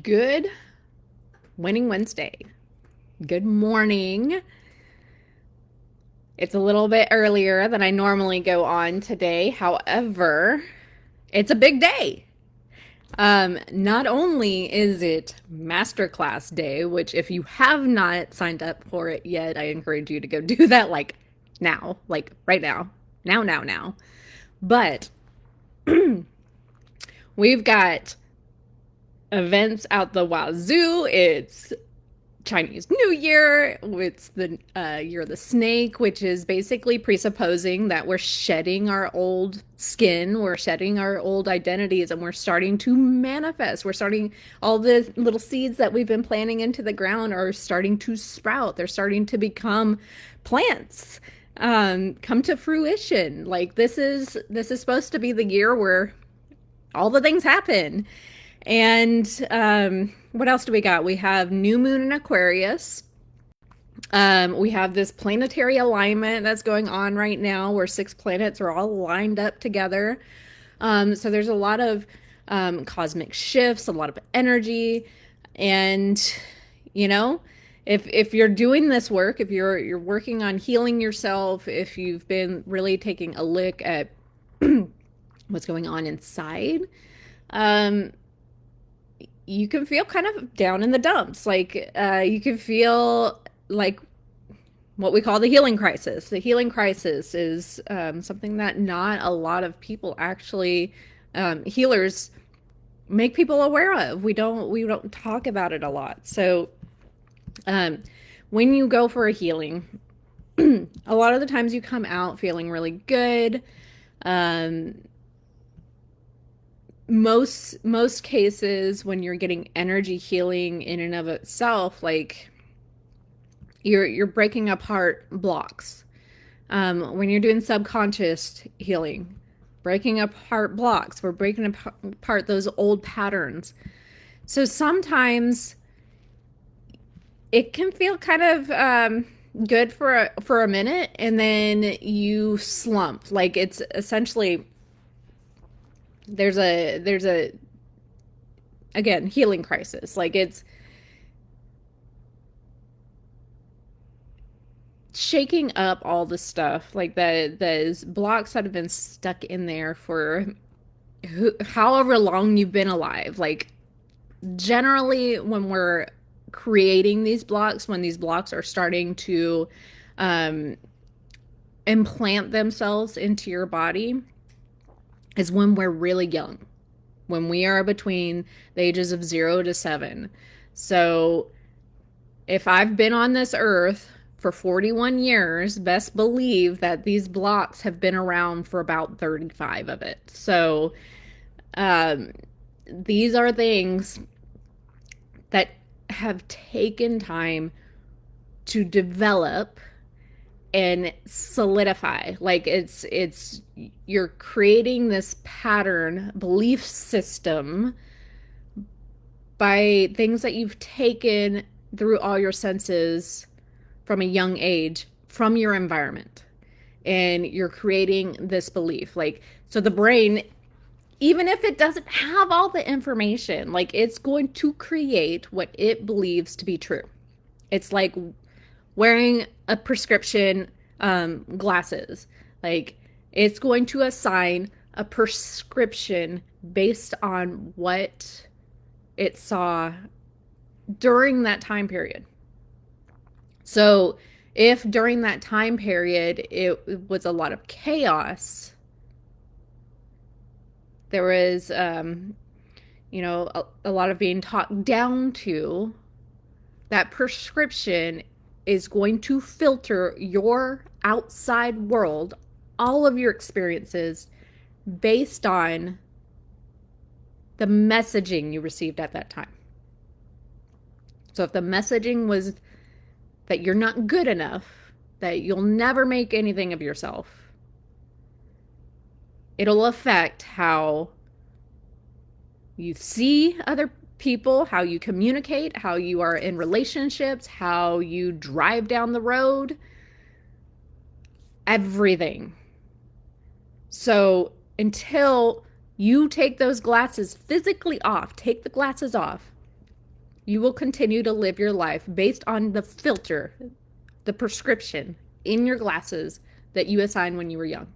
Good Winning Wednesday. Good morning. It's a little bit earlier than I normally go on today. However, it's a big day. Not only is it masterclass day, which if you have not signed up for it yet, I encourage you to go do that like now, like right now. Now. But we've got events out the wazoo. It's Chinese New Year. It's the year of the snake, which is basically presupposing that we're shedding our old skin, we're shedding our old identities, and we're starting to manifest. We're starting, all the little seeds that we've been planting into the ground are starting to sprout. They're starting to become plants, come to fruition. Like this is supposed to be the year where all the things happen. And what else do we got? We have new moon in Aquarius. We have this planetary alignment that's going on right now where 6 planets are all lined up together. So there's a lot of cosmic shifts, a lot of energy. And, you know, if you're doing this work, if you're working on healing yourself, if you've been really taking a look at what's going on inside, um, you can feel kind of down in the dumps. Like you can feel like what we call the healing crisis. The healing crisis is something that not a lot of people actually healers make people aware of. We don't talk about it a lot. So when you go for a healing, a lot of the times you come out feeling really good. Um, most cases when you're getting energy healing in and of itself, like you're breaking apart blocks. When you're doing subconscious healing, breaking apart blocks, we're breaking apart those old patterns. So sometimes it can feel kind of good for a minute, and then you slump. Like it's essentially there's a again healing crisis. Like it's shaking up all the stuff, like those blocks that have been stuck in there for however long you've been alive. Like generally when we're creating these blocks, when these blocks are starting to um, implant themselves into your body, is when we're really young, when we are between the ages of 0 to 7. So if I've been on this earth for 41 years, best believe that these blocks have been around for about 35 of it. So um, these are things that have taken time to develop and solidify. Like it's you're creating this pattern belief system by things that you've taken through all your senses from a young age from your environment, and you're creating this belief. Like so the brain, even if it doesn't have all the information, like it's going to create what it believes to be true. It's like wearing a prescription glasses. Like it's going to assign a prescription based on what it saw during that time period. So if during that time period it was a lot of chaos, there was a lot of being talked down to, that prescription is going to filter your outside world, all of your experiences, based on the messaging you received at that time. So if the messaging was that you're not good enough, that you'll never make anything of yourself, it'll affect how you see other people, how you communicate, how you are in relationships, how you drive down the road, everything. So until you take those glasses physically off, take the glasses off, You will continue to live your life based on the filter, the prescription in your glasses that you assigned when you were young.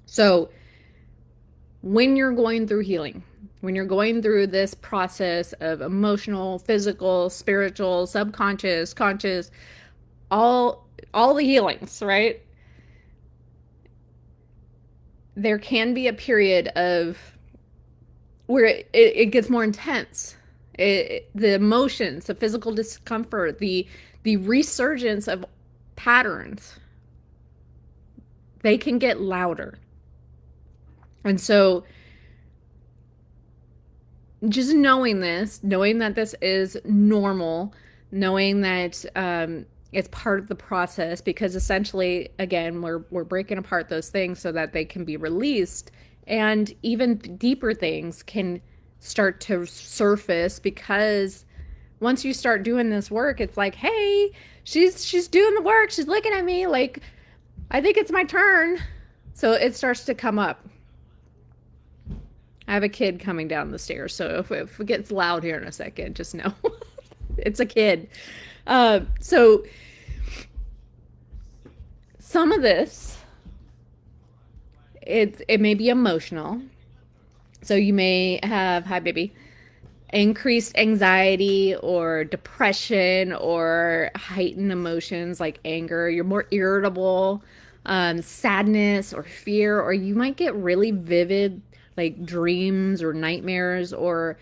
So, when you're going through healing, when you're going through this process of emotional, physical, spiritual, subconscious, conscious, all the healings, right? There can be a period of where it gets more intense. The emotions, the physical discomfort, the resurgence of patterns, they can get louder. And so just knowing this, knowing that this is normal, knowing that it's part of the process, because essentially, again, we're breaking apart those things so that they can be released, and even deeper things can start to surface, because once you start doing this work, it's like, hey, she's doing the work, she's looking at me like, I think it's my turn. So it starts to come up. I have a kid coming down the stairs, so if it gets loud here in a second, just know it's a kid. So some of this, it may be emotional. So you may have, hi baby, increased anxiety or depression or heightened emotions like anger. You're more irritable, sadness or fear, or you might get really vivid like dreams or nightmares, or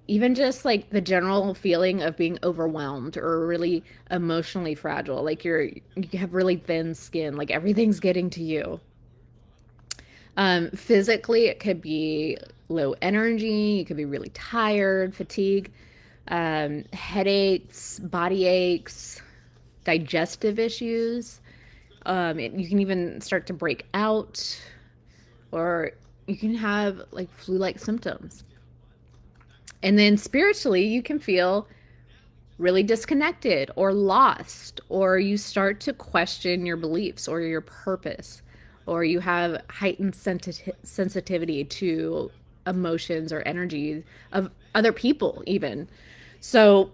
even just like the general feeling of being overwhelmed or really emotionally fragile. Like you have really thin skin, like everything's getting to you. Physically, it could be low energy. You could be really tired, fatigue, headaches, body aches, digestive issues. You can even start to break out, or you can have like flu-like symptoms. And then spiritually, you can feel really disconnected or lost, or you start to question your beliefs or your purpose, or you have heightened sensitivity to emotions or energy of other people, even. So,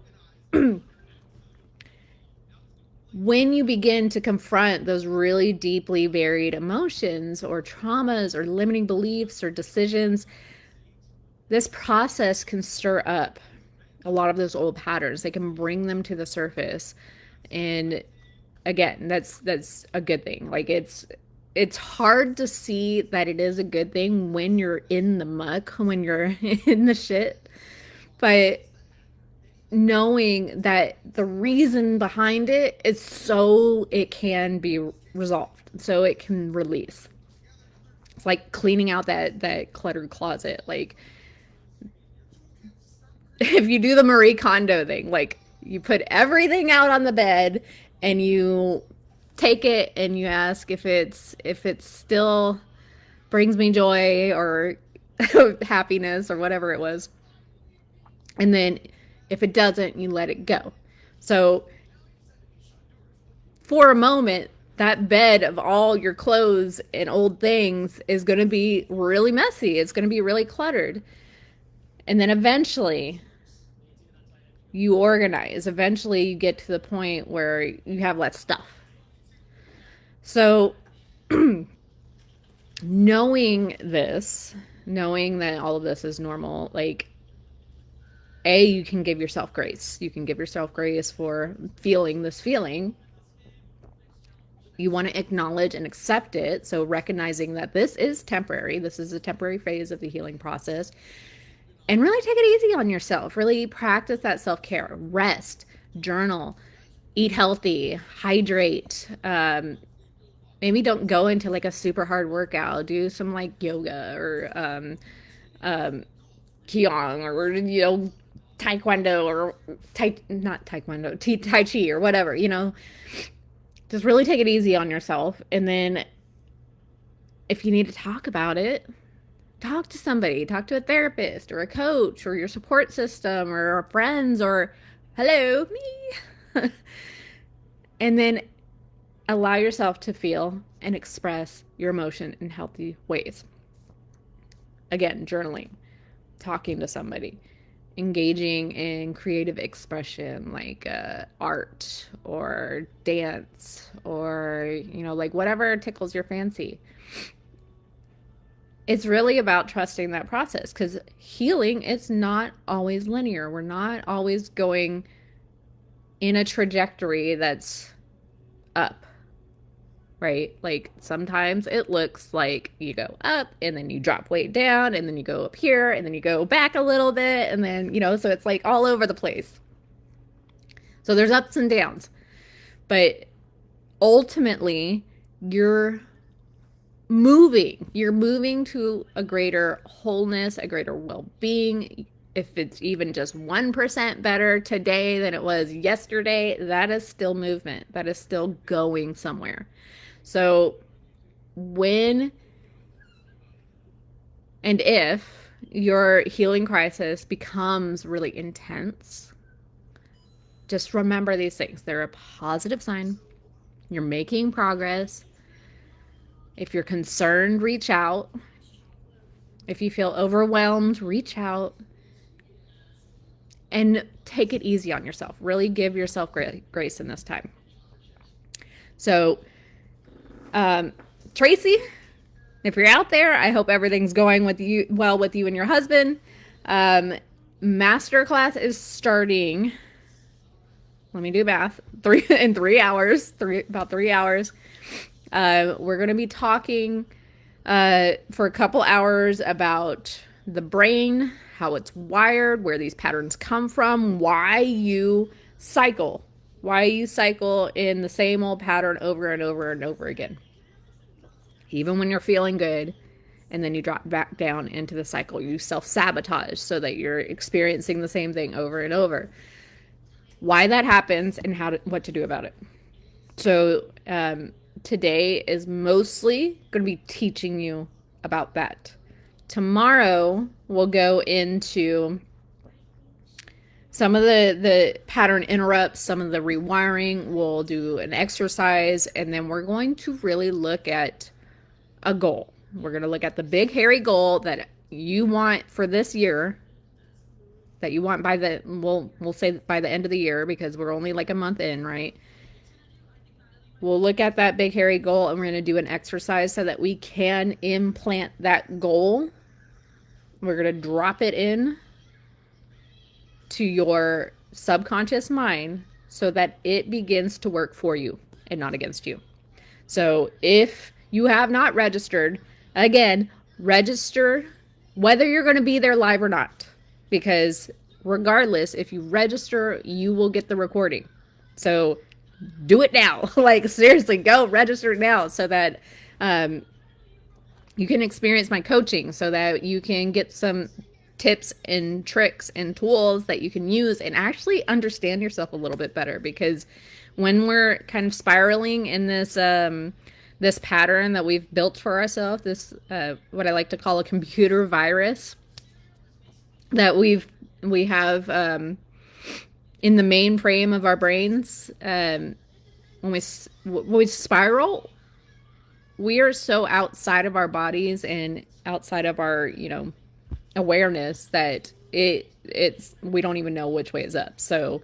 when you begin to confront those really deeply buried emotions or traumas or limiting beliefs or decisions, this process can stir up a lot of those old patterns. They can bring them to the surface. And again, that's a good thing. Like it's hard to see that it is a good thing when you're in the muck, when you're in the shit. But knowing that the reason behind it is so it can be resolved, so it can release. It's like cleaning out that cluttered closet. Like if you do the Marie Kondo thing, like you put everything out on the bed and you take it and you ask if it's still brings me joy or happiness or whatever it was. And then if it doesn't, you let it go. So for a moment, that bed of all your clothes and old things is going to be really messy. It's going to be really cluttered. And then eventually you organize. Eventually you get to the point where you have less stuff. So knowing this, knowing that all of this is normal, like you can give yourself grace. You can give yourself grace for feeling this feeling. You want to acknowledge and accept it. So recognizing that this is temporary. This is a temporary phase of the healing process. And really take it easy on yourself. Really practice that self-care. Rest, journal, eat healthy, hydrate. Maybe don't go into like a super hard workout. Do some like yoga or qigong or taekwondo or not taekwondo, tai chi or whatever. Just really take it easy on yourself. And then if you need to talk about it, talk to somebody. Talk to a therapist or a coach or your support system or friends or hello, me. And then allow yourself to feel and express your emotion in healthy ways. Again, journaling, talking to somebody, engaging in creative expression, like art or dance, or, like whatever tickles your fancy. It's really about trusting that process, because healing, it's not always linear. We're not always going in a trajectory that's up, right? Like sometimes it looks like you go up and then you drop weight down and then you go up here and then you go back a little bit and then, so it's like all over the place. So there's ups and downs. But ultimately, you're moving to a greater wholeness, a greater well-being. If it's even just 1% better today than it was yesterday, that is still movement. That is still going somewhere. So when and if your healing crisis becomes really intense, just remember these things. They're a positive sign. You're making progress. If you're concerned, reach out. If you feel overwhelmed, reach out. And take it easy on yourself. Really give yourself grace in this time. So, Tracy, if you're out there, I hope everything's going with you and your husband. Masterclass is starting. Let me do math. In 3 hours. About 3 hours. We're going to be talking for a couple hours about the brain, how it's wired, where these patterns come from, why you cycle in the same old pattern over and over and over again. Even when you're feeling good, and then you drop back down into the cycle, you self-sabotage so that you're experiencing the same thing over and over. Why that happens and what to do about it. So today is mostly going to be teaching you about that. Tomorrow we'll go into some of the pattern interrupts, some of the rewiring. We'll do an exercise, and then we're going to really look at a goal. We're going to look at the big hairy goal that you want for this year, that you want we'll say by the end of the year, because we're only like a month in, right? We'll look at that big hairy goal, and we're going to do an exercise so that we can implant that goal. We're going to drop it in to your subconscious mind so that it begins to work for you and not against you. So if you have not registered, again, register whether you're going to be there live or not. Because regardless, if you register, you will get the recording. So do it now. Like, seriously, go register now so that you can experience my coaching, so that you can get some tips and tricks and tools that you can use and actually understand yourself a little bit better. Because when we're kind of spiraling in this this pattern that we've built for ourselves, this what I like to call a computer virus that we have in the mainframe of our brains, when we spiral, we are so outside of our bodies and outside of our, awareness that we don't even know which way is up. So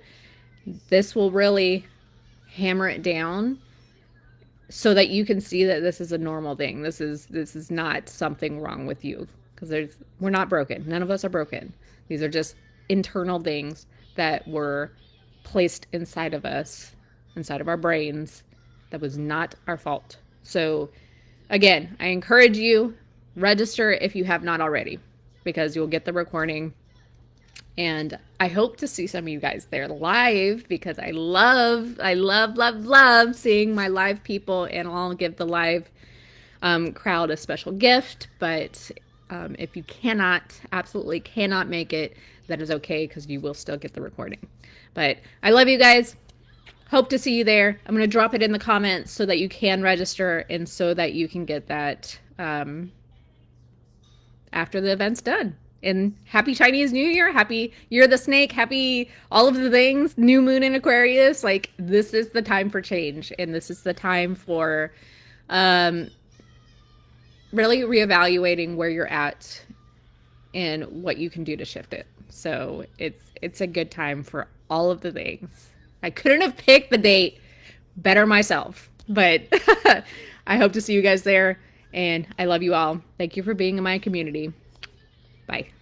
this will really hammer it down so that you can see that this is a normal thing. This is not something wrong with you, because we're not broken. None of us are broken. These are just internal things that were placed inside of us, inside of our brains, that was not our fault. So again, I encourage you, register if you have not already, because you'll get the recording. And I hope to see some of you guys there live, because I love seeing my live people, and I'll give the live crowd a special gift. But if you absolutely cannot make it, that is okay, because you will still get the recording. But I love you guys. Hope to see you there. I'm going to drop it in the comments so that you can register, and so that you can get that after the event's done. And happy Chinese New Year, happy Year of the Snake, happy all of the things, new moon in Aquarius. Like, this is the time for change, and this is the time for really reevaluating where you're at and what you can do to shift it. So it's a good time for all of the things. I couldn't have picked the date better myself, but I hope to see you guys there, and I love you all. Thank you for being in my community. Bye.